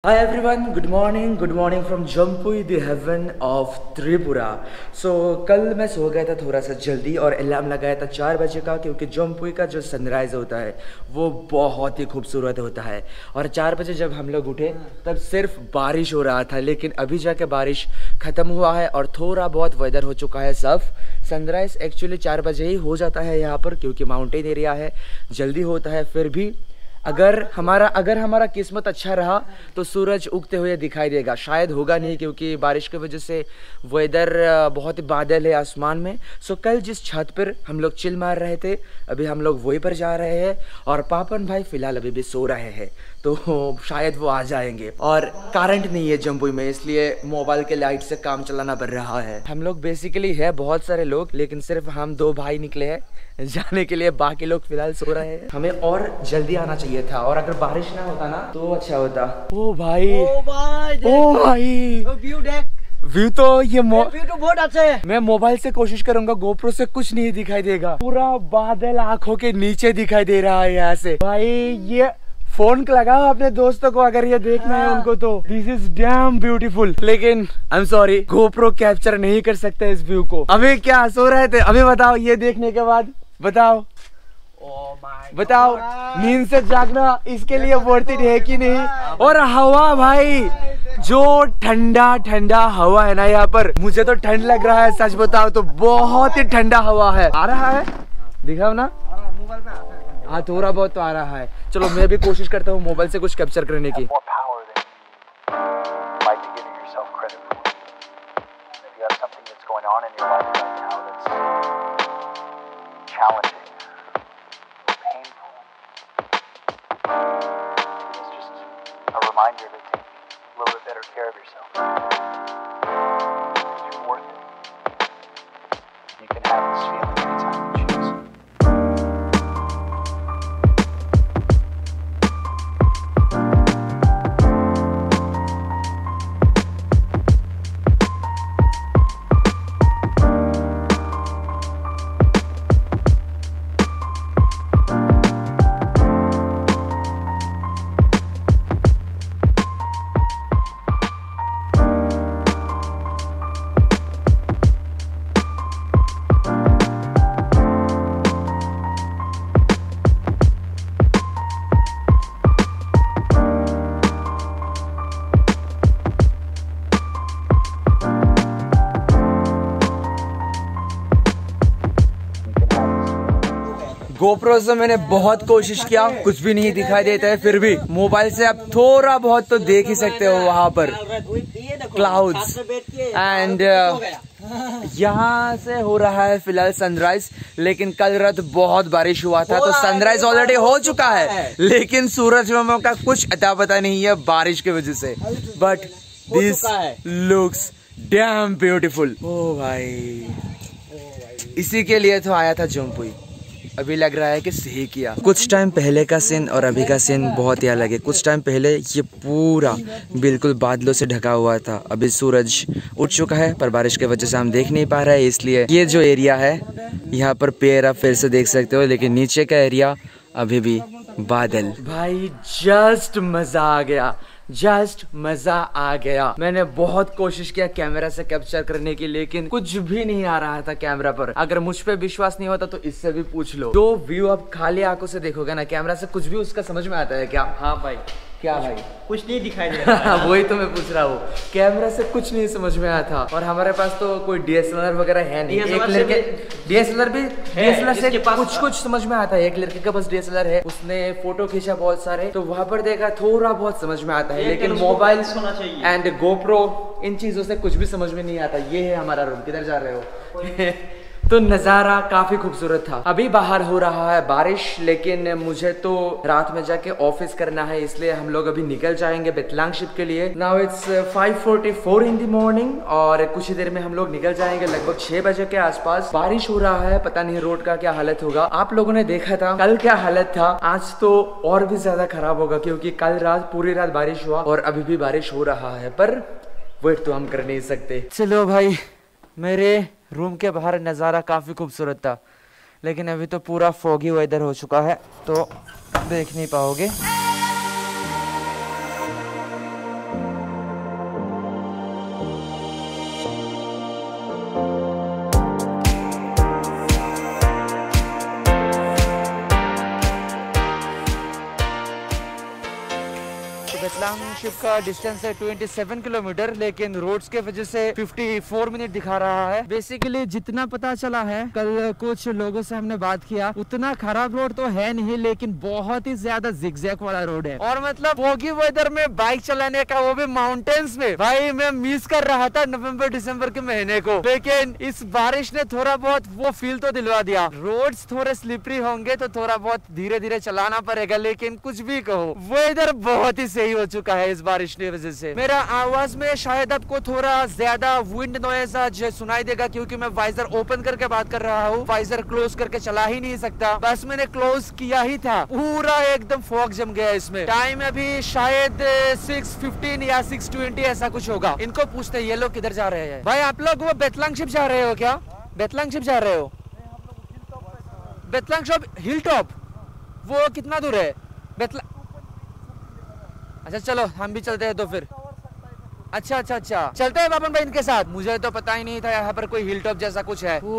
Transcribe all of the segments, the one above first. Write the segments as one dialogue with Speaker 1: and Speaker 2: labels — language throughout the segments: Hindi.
Speaker 1: Hi everyone, good morning from Jampui, the heaven of Tripura. So कल मैं सो गया था थोड़ा सा जल्दी और अलार्म लगाया था 4 बजे का, क्योंकि जम्पुई का जो सनराइज़ होता है वो बहुत ही खूबसूरत होता है। और 4 बजे जब हम लोग उठे तब सिर्फ बारिश हो रहा था, लेकिन अभी जाके बारिश ख़त्म हुआ है और थोड़ा बहुत वेदर हो चुका है साफ। सनराइज़ एक्चुअली 4 बजे ही हो जाता है यहाँ पर, क्योंकि माउंटेन एरिया है, जल्दी होता है। फिर भी अगर हमारा किस्मत अच्छा रहा तो सूरज उगते हुए दिखाई देगा। शायद होगा नहीं, क्योंकि बारिश की वजह से वेदर बहुत ही बादल है आसमान में। सो कल जिस छत पर हम लोग चिल मार रहे थे, अभी हम लोग वहीं पर जा रहे हैं और पापन भाई फिलहाल अभी भी सो रहे हैं, तो शायद वो आ जाएंगे। और करंट नहीं है जम्पुई में, इसलिए मोबाइल के लाइट से काम चलाना पड़ रहा है। हम लोग बेसिकली है बहुत सारे लोग, लेकिन सिर्फ हम 2 भाई निकले हैं जाने के लिए, बाकी लोग फिलहाल सो रहे हैं। हमें और जल्दी आना चाहिए था, और अगर बारिश ना होता ना तो अच्छा होता। ओ भाई,
Speaker 2: व्यू देख,
Speaker 1: व्यू तो
Speaker 2: व्यू तो बहुत अच्छा है।
Speaker 1: मैं मोबाइल से कोशिश करूंगा, गोप्रो से कुछ नहीं दिखाई देगा, पूरा बादल आंखों के नीचे दिखाई दे रहा है यहाँ से। भाई ये फोन लगाओ अपने दोस्तों को, अगर ये देखना है उनको तो। दिस इज डैम ब्यूटीफुल, लेकिन I am sorry, GoPro capture नहीं कर सकते इस व्यू को। अभी क्या सो रहे थे? अभी बताओ, ये देखने के बाद बताओ, बताओ नींद से जागना इसके लिए वर्थ इट है कि नहीं? और हवा भाई, जो ठंडा ठंडा हवा है ना यहाँ पर, मुझे तो ठंड लग रहा है, सच बताओ तो बहुत ही ठंडा हवा है। आ रहा है, दिखाओ ना। हाँ थोड़ा बहुत तो आ रहा है। चलो मैं भी कोशिश करता हूँ मोबाइल से कुछ कैप्चर करने की। गोप्रो से मैंने बहुत कोशिश किया, कुछ भी नहीं दिखाई देता है। फिर भी मोबाइल से आप थोड़ा बहुत तो देख ही सकते हो वहां पर क्लाउड्स। एंड यहाँ से हो रहा है फिलहाल सनराइज, लेकिन कल रात बहुत बारिश हुआ था, तो सनराइज ऑलरेडी हो चुका है, लेकिन सूरज मामा का कुछ अता पता नहीं है बारिश की वजह से। But this looks damn beautiful. ओ भाई, इसी के लिए तो आया था जम्पुई। अभी लग रहा है कि सही किया। कुछ टाइम पहले का सीन और अभी का सीन बहुत ही अलग है। कुछ टाइम पहले ये पूरा बिल्कुल बादलों से ढका हुआ था, अभी सूरज उठ चुका है, पर बारिश की वजह से हम देख नहीं पा रहे हैं। इसलिए ये जो एरिया है यहाँ पर पेड़ आप फिर से देख सकते हो, लेकिन नीचे का एरिया अभी भी बादल। भाई जस्ट मजा आ गया, जस्ट मजा आ गया। मैंने बहुत कोशिश किया कैमरा से कैप्चर करने की, लेकिन कुछ भी नहीं आ रहा था कैमरा पर। अगर मुझ पे विश्वास नहीं होता तो इससे भी पूछ लो। जो व्यू आप खाली आंखों से देखोगे ना, कैमरा से कुछ भी उसका समझ में आता है क्या? हाँ भाई, क्या भाई? कुछ नहीं दिखाई दे रहा। वही तो मैं पूछ रहा हूँ, कैमरा से कुछ नहीं समझ में आया था। और हमारे पास तो कोई डीएसएलआर वगैरह है नहीं। एक लड़के डीएसएलआर से कुछ समझ में आता है। एक लड़के के पास डीएसएलआर है, उसने फोटो खींचा बहुत सारे, तो वहां पर देखा थोड़ा बहुत समझ में आता है, लेकिन मोबाइल एंड गोप्रो इन चीजों से कुछ भी समझ में नहीं आता। ये है हमारा रूम। किधर जा रहे हो? तो नज़ारा काफी खूबसूरत था। अभी बाहर हो रहा है बारिश, लेकिन मुझे तो रात में जाके ऑफिस करना है, इसलिए हम लोग अभी निकल जाएंगे बेतलांग शिप के लिए। Now it's 5:44 in the morning, और कुछ ही देर में हम लोग निकल जाएंगे, लगभग 6 बजे के आसपास। बारिश हो रहा है, पता नहीं रोड का क्या हालत होगा। आप लोगों ने देखा था कल क्या हालत था, आज तो और भी ज्यादा खराब होगा, क्योंकि कल रात पूरी रात बारिश हुआ और अभी भी बारिश हो रहा है, पर वेट तो हम कर नहीं सकते। चलो भाई, मेरे रूम के बाहर नज़ारा काफ़ी खूबसूरत था, लेकिन अभी तो पूरा फॉगी वेदर हो चुका है, तो देख नहीं पाओगे। बेतलांगशिप का डिस्टेंस है 27 किलोमीटर, लेकिन रोड्स के वजह से 54 मिनट दिखा रहा है। बेसिकली जितना पता चला है, कल कुछ लोगों से हमने बात किया, उतना खराब रोड तो है नहीं, लेकिन बहुत ही ज्यादा जिगजैग वाला रोड है। और मतलब फोगी वेदर में बाइक चलाने का, वो भी माउंटेन्स में, भाई मैं मिस कर रहा था नवंबर दिसंबर के महीने को, लेकिन इस बारिश ने थोड़ा बहुत वो फील तो दिलवा दिया। रोड्स थोड़े स्लिपरी होंगे तो थोड़ा बहुत धीरे धीरे चलाना पड़ेगा, लेकिन कुछ भी कहो वेदर बहुत ही सही हो चुका है इस बारिश की वजह से। मेरा आवाज में शायद आपको थोड़ा ज्यादा विंड नॉइज आज सुनाई देगा, क्योंकि मैं वाइजर ओपन करके बात कर रहा हूँ, वाइजर क्लोज करके चला ही नहीं सकता। बस मैंने क्लोज किया ही था, पूरा एकदम फॉग जम गया इसमें। टाइम अभी शायद 6:15 या 6:20 ऐसा कुछ होगा। इनको पूछते हैं ये लोग किधर जा रहे हैं। भाई आप लोग वो बेतलांगशिप जा रहे हो क्या? बेतलांगशिप जा रहे हो? बेतलांगशिप हिल टॉप वो कितना दूर है? अच्छा चलो हम भी चलते हैं तो फिर। अच्छा चलते हैं बाबन भाई इनके साथ। मुझे तो पता ही नहीं था यहाँ पर कोई हिल टॉप जैसा कुछ है। हो।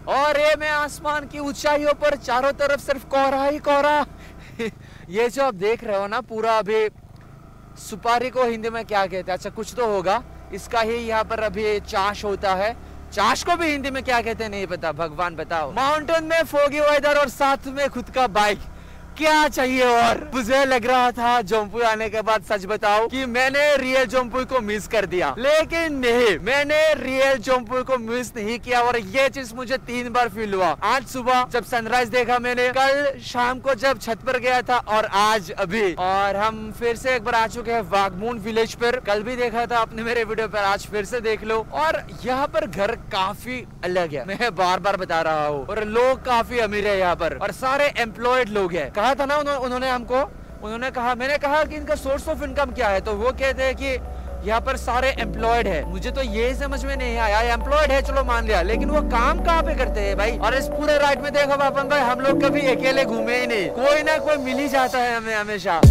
Speaker 1: और ये मैं आसमान की ऊंचाइयों पर चारों तरफ सिर्फ कोहरा ही कोहरा। ये जो आप देख रहे हो ना पूरा, अभी सुपारी को हिंदी में क्या कहते हैं? अच्छा कुछ तो होगा, इसका ही यहाँ पर अभी चाश होता है। चाश को भी हिंदी में क्या कहते हैं नहीं पता, भगवान बताओ। माउंटेन में फोगी वेदर और साथ में खुद का बाइक, क्या चाहिए और? मुझे लग रहा था जोमपुई आने के बाद, सच बताओ, कि मैंने रियल जोमपुई को मिस कर दिया, लेकिन नहीं, मैंने रियल जोमपुई को मिस नहीं किया। और ये चीज मुझे 3 बार फील हुआ। आज सुबह जब सनराइज देखा मैंने, कल शाम को जब छत पर गया था, और आज अभी। और हम फिर से एक बार आ चुके हैं वागमून विलेज पर। कल भी देखा था आपने मेरे वीडियो पर, आज फिर से देख लो। और यहाँ पर घर काफी अलग है, मैं बार बार बता रहा हूँ। और लोग काफी अमीर है यहाँ पर, और सारे एम्प्लॉयड लोग है। कहा था ना उन्होंने हमको, उन्होंने कहा, मैंने कहा कि इनका सोर्स ऑफ इनकम क्या है, तो वो कहते हैं कि यहाँ पर सारे एम्प्लॉयड है। मुझे तो ये समझ में नहीं आया, एम्प्लॉयड है चलो मान लिया, लेकिन वो काम कहाँ पे करते हैं भाई? और इस पूरे राइड में देखो बापन भाई, हम लोग कभी अकेले घूमे ही नहीं, कोई ना कोई मिल ही जाता है हमें हमेशा।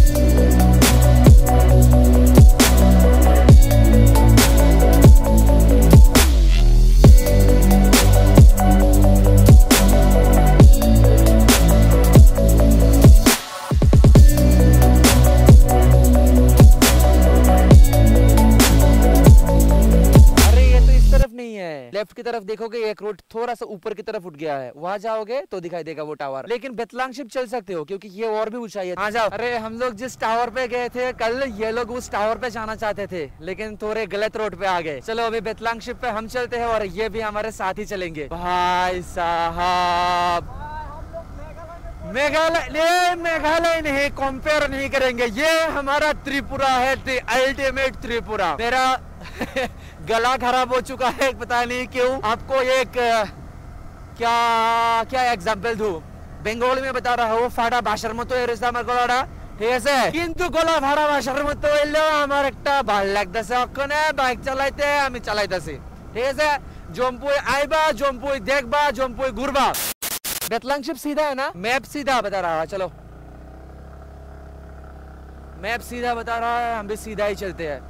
Speaker 1: लेफ्ट की तरफ देखोगे एक रोड थोड़ा सा ऊपर की तरफ उठ गया है, वहां जाओगे तो दिखाई देगा वो टावर। लेकिन बेतलांगशिप चल सकते हो क्योंकि ये और भी ऊंचाई है। आ जाओ। अरे हम लोग जिस टावर पे गए थे कल, ये लोग उस टावर पे जाना चाहते थे, लेकिन थोड़े गलत रोड पे आ गए। चलो अभी बेतलांगशिप पे हम चलते हैं, और ये भी हमारे साथ ही चलेंगे। भाई साहब मेघालय नहीं, कंपेयर नहीं करेंगे, ये हमारा त्रिपुरा है, अल्टीमेट त्रिपुरा। मेरा गला खराब हो चुका है, पता नहीं क्यों। आपको एक क्या एग्जांपल दूं, बंगाली में बता रहा हूँ। फाड़ा बाशार मतो एरिसा আমার গলাটা, ঠিক আছে? কিন্তু গলা ফাড়া বাসার মতো হইলেও আমার একটা ভালো লাগতেছে, ওখানে বাইক চালাইতে আমি চালাইতেছি, ঠিক আছে? জম্পুই আইবা, জম্পুই দেখবা, জম্পুই ঘুরবা। बेतलांगशिप सीधा है ना? मैप सीधा बता रहा है, चलो मैप सीधा बता रहा है, हम भी सीधा ही चलते हैं।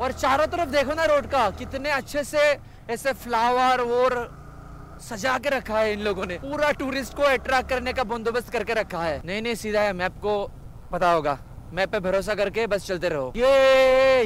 Speaker 1: और चारों तरफ देखो ना रोड का, कितने अच्छे से ऐसे फ्लावर और सजा के रखा है इन लोगों ने, पूरा टूरिस्ट को अट्रैक्ट करने का बंदोबस्त करके रखा है। नहीं सीधा है, मैप को पता होगा, मैप पे भरोसा करके बस चलते रहो।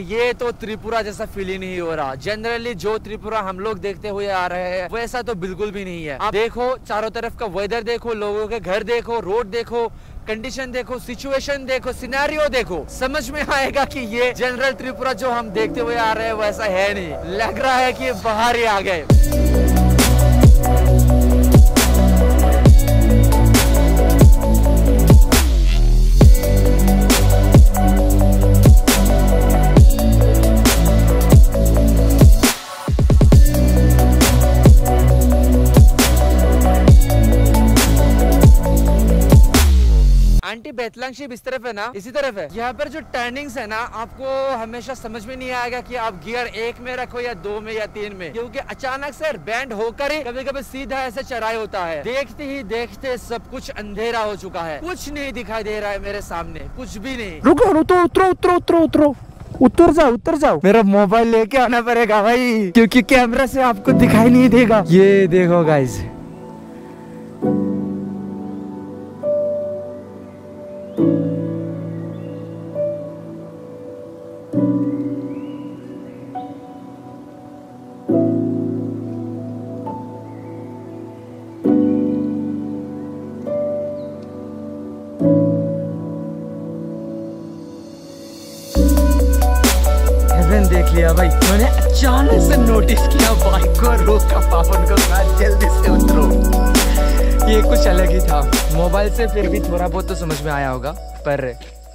Speaker 1: ये तो त्रिपुरा जैसा फील ही नहीं हो रहा। जनरली जो त्रिपुरा हम लोग देखते हुए आ रहे हैं वैसा तो बिल्कुल भी नहीं है। आप देखो चारों तरफ का वेदर देखो, लोगों के घर देखो, रोड देखो, कंडीशन देखो, सिचुएशन देखो, सिनेरियो देखो, समझ में आएगा कि ये जनरल त्रिपुरा जो हम देखते हुए आ रहे हैं वैसा है नहीं। लग रहा है कि बाहर ही आ गए। आंटी बेतलांगशिप इस तरफ है ना? इसी तरफ है। यहाँ पर जो टर्निंग्स है ना, आपको हमेशा समझ में नहीं आएगा कि आप गियर 1 में रखो या 2 में या 3 में, क्योंकि अचानक से बैंड होकर ही कभी कभी सीधा ऐसे चढ़ाई होता है। देखते ही देखते सब कुछ अंधेरा हो चुका है, कुछ नहीं दिखाई दे रहा है मेरे सामने, कुछ भी नहीं। रुको, उतरो, उतर जाओ। मेरा मोबाइल लेके आना पड़ेगा भाई, क्योंकि कैमरा से आपको दिखाई नहीं देगा। ये देखो गाइस, देख लिया भाई, मैंने अचानक से नोटिस किया, बाइक को रोका, पापन को कहा जल्दी से उतरो। ये कुछ अलग ही था। मोबाइल से फिर भी थोड़ा बहुत तो समझ में आया होगा, पर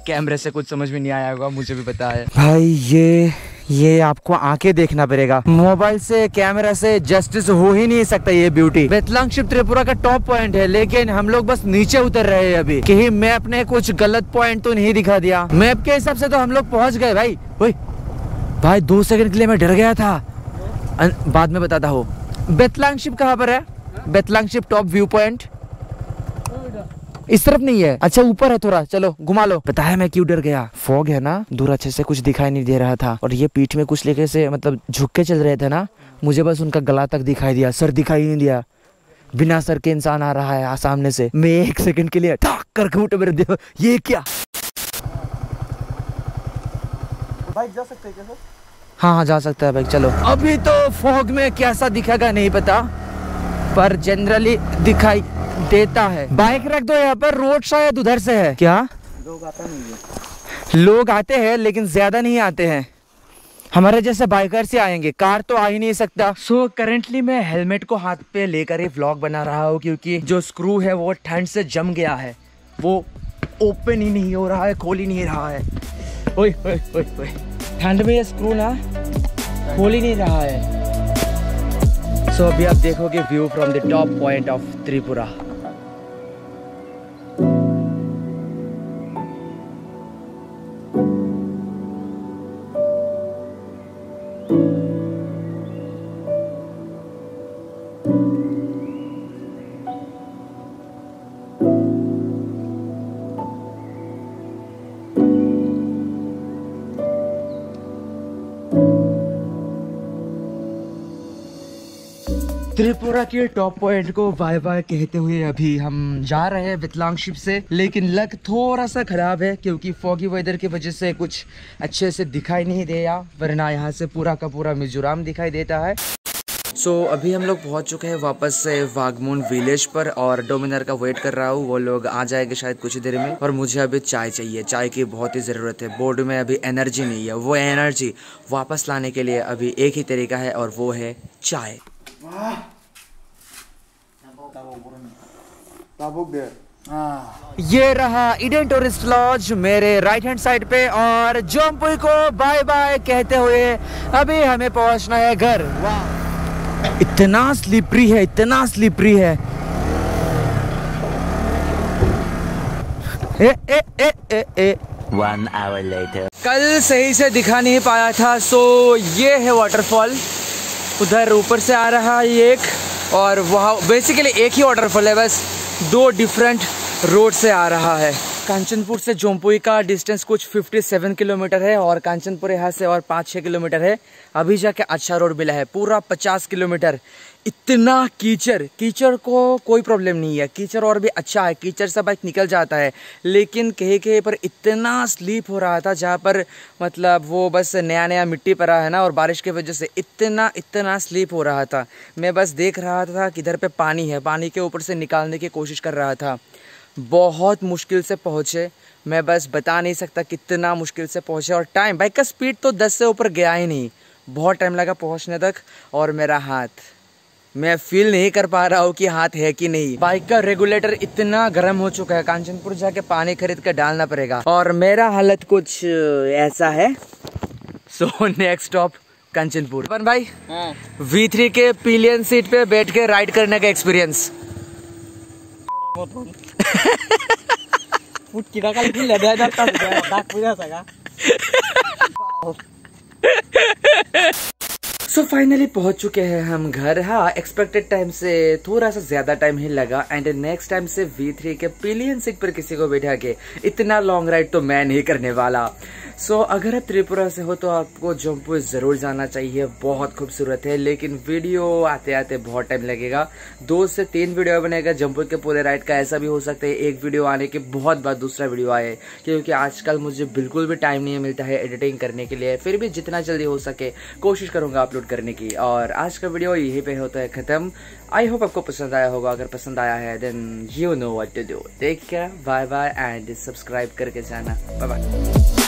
Speaker 1: कैमरे से कुछ समझ में नहीं आया होगा, मुझे भी पता है भाई। ये आपको आंखें देखना पड़ेगा, मोबाइल से कैमरा से जस्टिस हो ही नहीं सकता ये ब्यूटी। बेतलांगशिप त्रिपुरा का टॉप पॉइंट है, लेकिन हम लोग बस नीचे उतर रहे हैं अभी। कहीं मैप ने कुछ गलत पॉइंट तो नहीं दिखा दिया? मैप के हिसाब से तो हम लोग पहुंच गए भाई। ओए भाई 2 सेकंड के लिए मैं डर गया था, बाद में बताता हूँ। बेतलांगशिप कहाँ पर है? बेतलांगशिप टॉप व्यू पॉइंट इस तरफ नहीं है, अच्छा ऊपर है थोड़ा, चलो घुमा लो। पता है मैं क्यों डर गया? फॉग है ना, दूर अच्छे से कुछ दिखाई नहीं दे रहा था, और ये पीठ में कुछ लेके से मतलब झुक के चल रहे थे ना, मुझे बस उनका गला तक दिखाई दिया, सर दिखाई नहीं दिया। बिना सर के इंसान आ रहा है सामने से, मैं 1 सेकंड के लिए ठाक करके उठे, मेरे देखो ये क्या।
Speaker 2: बाइक जा सकते हैं क्या सर?
Speaker 1: हाँ जा सकता है बाइक, चलो। अभी तो फॉग में कैसा दिखेगा नहीं पता, पर जनरली दिखाई देता है। बाइक रख दो यहाँ पर, रोड शायद उधर से है क्या?
Speaker 2: लोग आता नहीं है।
Speaker 1: लोग आते हैं लेकिन ज्यादा नहीं आते हैं, हमारे जैसे बाइकर से आएंगे, कार तो आ ही नहीं सकता। सो करेंटली मैं हेलमेट को हाथ पे लेकर ही व्लॉग बना रहा हूँ, क्योंकि जो स्क्रू है वो ठंड से जम गया है, वो ओपन ही नहीं हो रहा है, खोल ही नहीं रहा है। ओए ओए ओए ओए, ठंड में ये स्क्रू ना खोल ही नहीं रहा है। सो अभी आप देखोगे view from the top point of Tripura. Tripura के टॉप पॉइंट को बाय बाय कहते हुए अभी हम जा रहे हैं बेतलांगशिप से, लेकिन लक थोड़ा सा खराब है, क्योंकि फॉगी वेदर की वजह से कुछ अच्छे से दिखाई नहीं दिया, वरना यहाँ से पूरा का पूरा मिजोरम दिखाई देता है। सो अभी हम लोग पहुँच चुके हैं वापस से वागमून विलेज पर, और डोमिनर का वेट कर रहा हूँ, वो लोग आ जाएंगे शायद कुछ देर में। और मुझे अभी चाय चाहिए, चाय की बहुत ही ज़रूरत है। बोर्ड में अभी एनर्जी नहीं है, वो एनर्जी वापस लाने के लिए अभी एक ही तरीका है, और वो है चाय। ये रहा ईडन टूरिस्ट लॉज मेरे राइट हैंड साइड पे, और जोमपुई को बाय बाय कहते हुए अभी हमें पहुंचना है घर। वाह इतना स्लिपरी है, इतना स्लिपरी है।
Speaker 3: One hour later.
Speaker 1: कल सही से दिखा नहीं पाया था, सो ये है वाटरफॉल, उधर ऊपर से आ रहा है एक, और वहाँ बेसिकली एक ही वाटरफॉल है, बस 2 डिफरेंट रोड से आ रहा है। कांचनपुर से जोमपुई का डिस्टेंस कुछ 57 किलोमीटर है, और कांचनपुर यहाँ से और 5-6 किलोमीटर है। अभी जाके अच्छा रोड मिला है, पूरा 50 किलोमीटर। इतना कीचड़ को कोई प्रॉब्लम नहीं है, कीचड़ और भी अच्छा है, कीचड़ से बाइक निकल जाता है, लेकिन कहीं कहीं पर इतना स्लीप हो रहा था, जहाँ पर मतलब वो बस नया मिट्टी पड़ा है ना, और बारिश की वजह से इतना स्लीप हो रहा था। मैं बस देख रहा था किधर पे पानी है, पानी के ऊपर से निकालने की कोशिश कर रहा था। बहुत मुश्किल से पहुँचे, मैं बस बता नहीं सकता कितना मुश्किल से पहुँचे। और टाइम, बाइक का स्पीड तो 10 से ऊपर गया ही नहीं, बहुत टाइम लगा पहुँचने तक। और मेरा हाथ, मैं फील नहीं कर पा रहा हूँ कि हाथ है कि नहीं। बाइक का रेगुलेटर इतना गर्म हो चुका है, कांचनपुर जाके पानी खरीद कर डालना पड़ेगा, और मेरा हालत कुछ ऐसा है। So next stop Kanchanpur. अपन भाई V3 के पिलियन सीट पे बैठ के राइड करने का एक्सपीरियंस। सो फाइनली पहुंच चुके हैं हम घर। हाँ, एक्सपेक्टेड टाइम से थोड़ा सा ज्यादा टाइम ही लगा, एंड नेक्स्ट टाइम से V3 के पिलियन सीट पर किसी को बैठा के इतना लॉन्ग राइड तो मैं नहीं करने वाला। सो अगर आप त्रिपुरा से हो तो आपको जोमपुई जरूर जाना चाहिए, बहुत खूबसूरत है, लेकिन वीडियो आते आते बहुत टाइम लगेगा। 2 से 3 वीडियो बनेगा जोमपुई के पूरे राइड का। ऐसा भी हो सकता है एक वीडियो आने के बहुत बाद दूसरा वीडियो आए, क्योंकि आजकल मुझे बिल्कुल भी टाइम नहीं मिलता है एडिटिंग करने के लिए। फिर भी जितना जल्दी हो सके कोशिश करूंगा अपलोड करने की। और आज का वीडियो यहीं पे होता है खत्म। आई होप आपको पसंद आया होगा। अगर पसंद आया है then you know what to do. Take care, bye bye, and subscribe करके जाना। Bye bye.